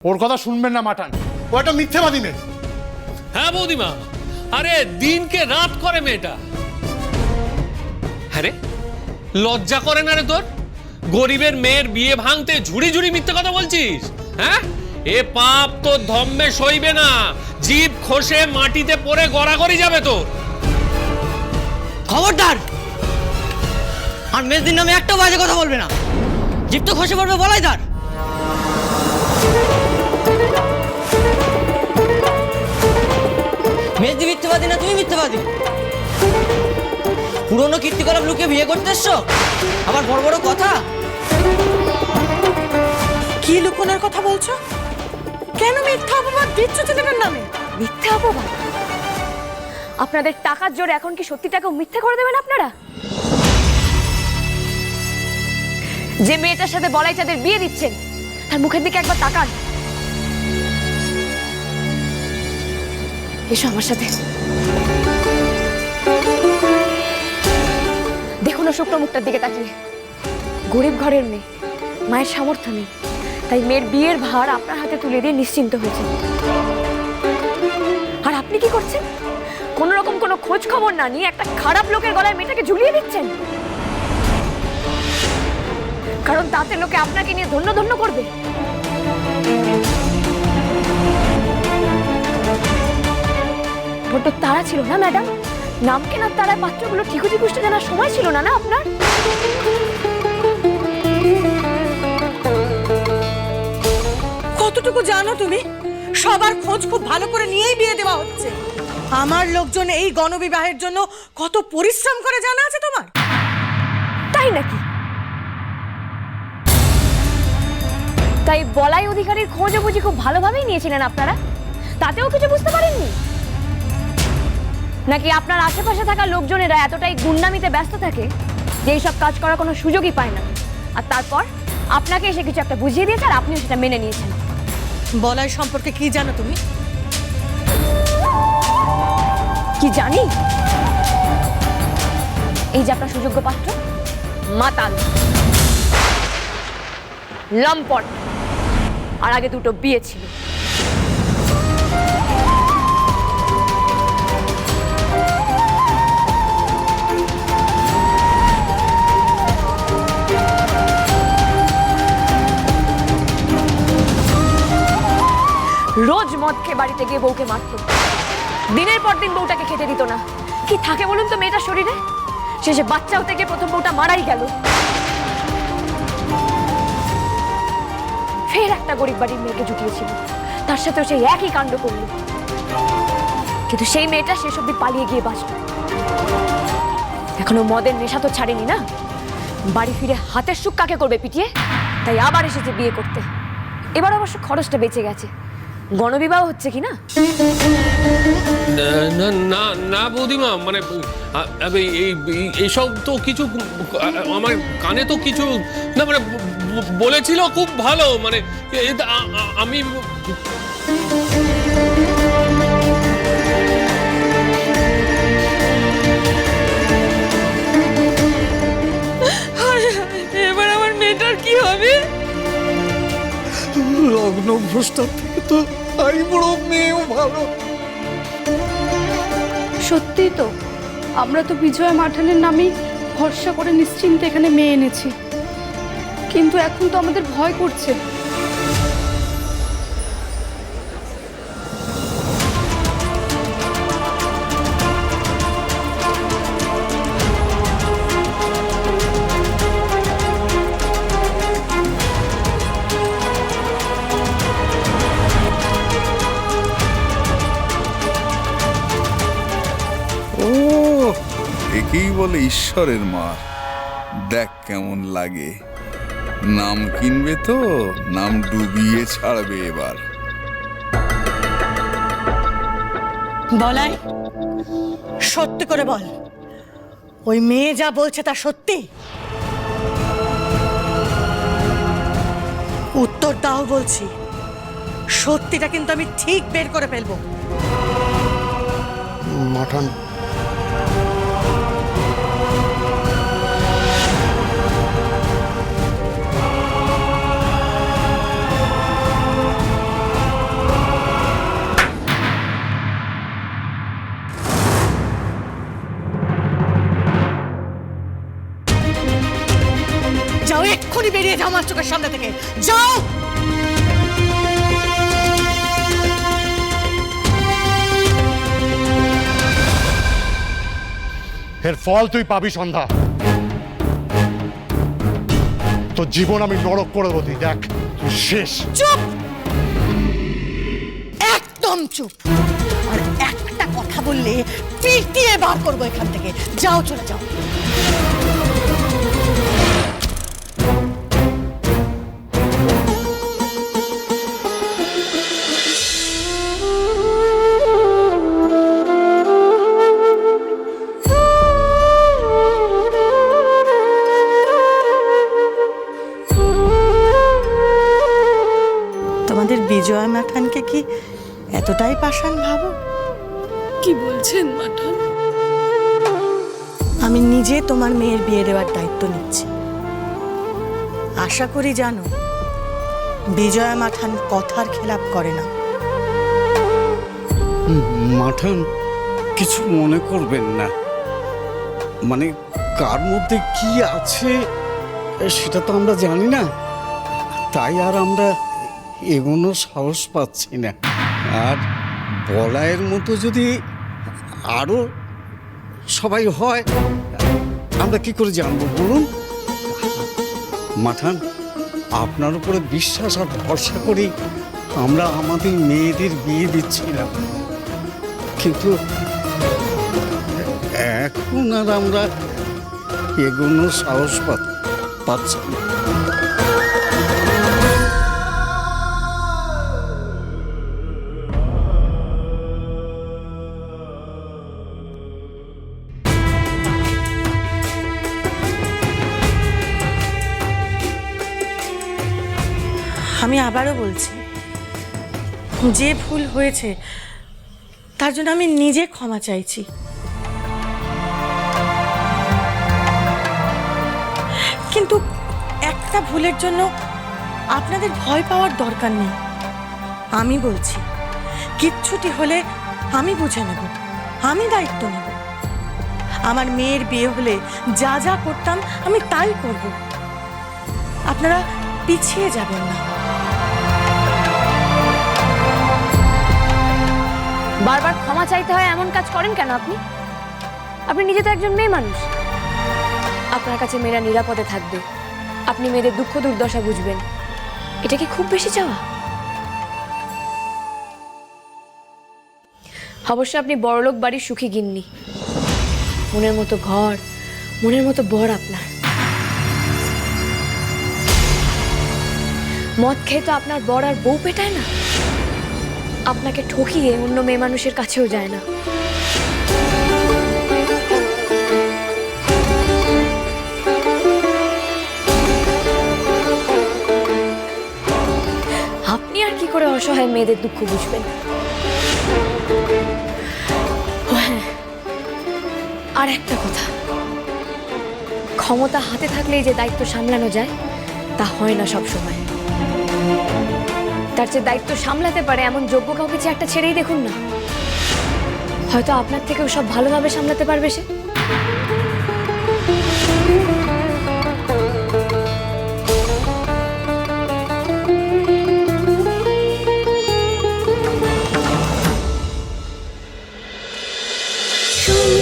ওর কথা শুনবেন না মাঠান, ও একটা মিথ্যেবাদী মেয়ে। হ্যাঁ বৌদিমা, আরে দিনকে রাত করে মেয়েটা। হ্যাঁ রে, লজ্জা করে না রে তোর? গরিবের মেয়ের বিয়ে ভাঙতে ঝুড়ি ঝুড়ি মিথ্যে কথা বলছিস? হ্যাঁ, এ পাপ তোর ধম্মে সইবে না, জিভ খসে মাটিতে পড়ে গড়াগড়ি যাবে তোর। খবরদার, আর মেজদির নামে একটা বাজে কথা বলবে না, জিভ তো খসে পড়বে বলাই তার। মেজদি মিথ্যাবাদী না তুমি মিথ্যাবাদী? পুরনো কীর্তিকলাপ লুকিয়ে বিয়ে করতে এসছো, আবার বড় বড় কথা। কি লুকোনোর কথা বলছো? কেন মিথ্যা অপবাদ দিচ্ছ ছেলেটার নামে? মিথ্যা অপবাদ? আপনাদের টাকার জোরে এখন কি সত্যিটাকেও মিথ্যে করে দেবেন আপনারা? যে মেয়েটার সাথে বলাই চাঁদের বিয়ে দিচ্ছেন তার মুখের দিকে একবার তাকান। এসো আমার সাথে। দেখুন না শুকনো মুখটার দিকে তাকিয়ে। গরিব ঘরের মেয়ে, মায়ের সামর্থ্য নেই, তাই মেয়ের বিয়ের ভার আপনার হাতে তুলে দিয়ে নিশ্চিন্ত হয়েছে। আর আপনি কি করছেন? কোন রকম কোনো খোঁজ খবর না নিয়ে একটা খারাপ লোকের গলায় মেয়েটাকে ঝুলিয়ে দিচ্ছেন, কারণ তাতে লোকে আপনাকে নিয়ে ধন্য ধন্য করবে। বড্ড তাড়া ছিল না ম্যাডাম? নাম কেনার তারায় পাত্রগুলো ঠিকুজি পুষ্টে জানার সময় ছিল না না আপনার? কতটুকু জানো তুমি? সবার খোঁজ খুব ভালো করে নিয়েই বিয়ে দেওয়া হচ্ছে। আমার লোকজন এই গণবিবাহের জন্য কত পরিশ্রম করে জানা আছে তোমার? তাই নাকি? তাই বলাই অধিকারীর খোঁজও বুঝি খুব ভালোভাবেই নিয়েছিলেন আপনারা? তাতেও কিছু বুঝতে পারেননি নাকি আপনার আশেপাশে থাকা লোকজনেরা এতটাই গুন্ডামিতে ব্যস্ত থাকে যে এইসব কাজ করার কোনো সুযোগই পায় না, আর তারপর আপনাকে এসে কিছু একটা বুঝিয়ে দিয়েছে আর আপনিও সেটা মেনে নিয়েছেন? বলাই সম্পর্কে কি জানো তুমি? কি জানি? এই যে আপনার সুযোগ্য পাত্র মাতাল, লম্পট, আর আগে দুটো বিয়ে ছিল। রোজ মদ খেয়ে বাড়িতে গিয়ে বউকে মারত, দিনের পর দিন বউটাকে খেতে দিত না। কি থাকে বলুন তো মেয়েটার শরীরে? শেষে বাচ্চা হতে গিয়ে প্রথম বউটা মারাই গেল। ফের একটা গরিব বাড়ির মেয়েকে জুটিয়েছিল, তার সাথেও সেই একই কাণ্ড করল। কিন্তু সেই মেয়েটা শেষ অব্দি পালিয়ে গিয়ে বাঁচল। এখনো মদের নেশা তো ছাড়েনি না। বাড়ি ফিরে হাতের সুখ কাকে করবে পিটিয়ে? তাই আবার এসেছে বিয়ে করতে। এবার অবশ্য খরচটা বেঁচে গেছে। গণবিবাহ হচ্ছে কি না? না না না বৌদিমা, মানে এইসব তো কিছু আমার কানে তো কিছু না, মানে বলেছিল খুব ভালো, মানে আমি এবার আমার মেয়েটার কি হবে? লগ্ন ভ্রষ্টার থেকে তো তাই বড় মেয়েও ভালো। সত্যি তো, আমরা তো বিজয়া মাঠানের নামেই ভরসা করে নিশ্চিন্তে এখানে মেয়ে এনেছি, কিন্তু এখন তো আমাদের ভয় করছে। একেই বলে ঈশ্বরের মার। দেখ কেমন লাগে। নাম কিনবে তো নাম ডুবিয়ে ছাড়বে এবার। বলাই, সত্যি করে বল, ওই মেয়ে যা বলছে তা সত্যি? উত্তর দাও বলছি, সত্যিটা কিন্তু আমি ঠিক বের করে ফেলবো। মাঠান, সামনে থেকে, যাও। এর ফল তুই পাবি সন্ধ্যা। তোর জীবন আমি নরক করে দেবো, তুই দেখ, তুই শেষ। চুপ, একদম চুপ। আর একটা কথা বললে পিটিয়ে বার করবো এখান থেকে। যাও, চলে যাও। তোমাদের বিজয়া মাঠানকে কি এতটাই পাষাণ ভাবো? কি বলছেন মাঠান? আমি নিজে তোমার মেয়ের বিয়ে দেওয়ার দায়িত্ব নিচ্ছি। আশা করি জানো, বিজয়া মাঠান কথার খেলাপ করে না। মাঠান, কিছু মনে করবেন না, মানে কার মধ্যে কি আছে সেটা তো আমরা জানি না, তাই আর আমরা এগোনো সাহস পাচ্ছি না। আর বলায়ের মতো যদি আরো সবাই হয়, আমরা কি করে জানবো বলুন? মাঠান, আপনার উপরে বিশ্বাস আর ভরসা করি আমরা আমাদের মেয়েদের বিয়ে দিচ্ছিলাম, কিন্তু এখন আর আমরা এগোনোর সাহস পাচ্ছি না। আমি আবারও বলছি, যে ভুল হয়েছে তার জন্য আমি নিজে ক্ষমা চাইছি। কিন্তু একটা ভুলের জন্য আপনাদের ভয় পাওয়ার দরকার নেই। আমি বলছি, কিচ্ছুটি হলে আমি বুঝে নেব, আমি দায়িত্ব নেব। আমার মেয়ের বিয়ে হলে যা যা করতাম আমি তাই করব। আপনারা পিছিয়ে যাবেন না। বারবার ক্ষমা চাইতে হয় এমন কাজ করেন কেন আপনি? আপনি নিজে তো একজন মেয়ে মানুষ। আপনার কাছে মেয়েরা নিরাপদে থাকবে, আপনি মেয়েদের দুঃখ দুর্দশা বুঝবেন, এটা কি খুব বেশি চাওয়া? অবশ্য আপনি বড়লোক বাড়ির সুখী গিন্নি, মনের মতো ঘর, মনের মতো বর আপনার। মদ খেয়ে তো আপনার বর আর বউ পেটায় না, আপনাকে ঠকিয়ে অন্য মেয়ে মানুষের কাছেও যায় না। আপনি আর কি করে অসহায় মেয়েদের দুঃখ বুঝবেন? ও হ্যাঁ, আর একটা কথা, ক্ষমতা হাতে থাকলেই যে দায়িত্ব সামলানো যায় তা হয় না সব সময়। তার যে দায়িত্ব সামলাতে পারে এমন যোগ্য কাউকে চেয়ারটা ছেড়েই দেখুন না, হয়তো আপনার থেকেও সব ভালোভাবে সামলাতে পারবে সে। শুনি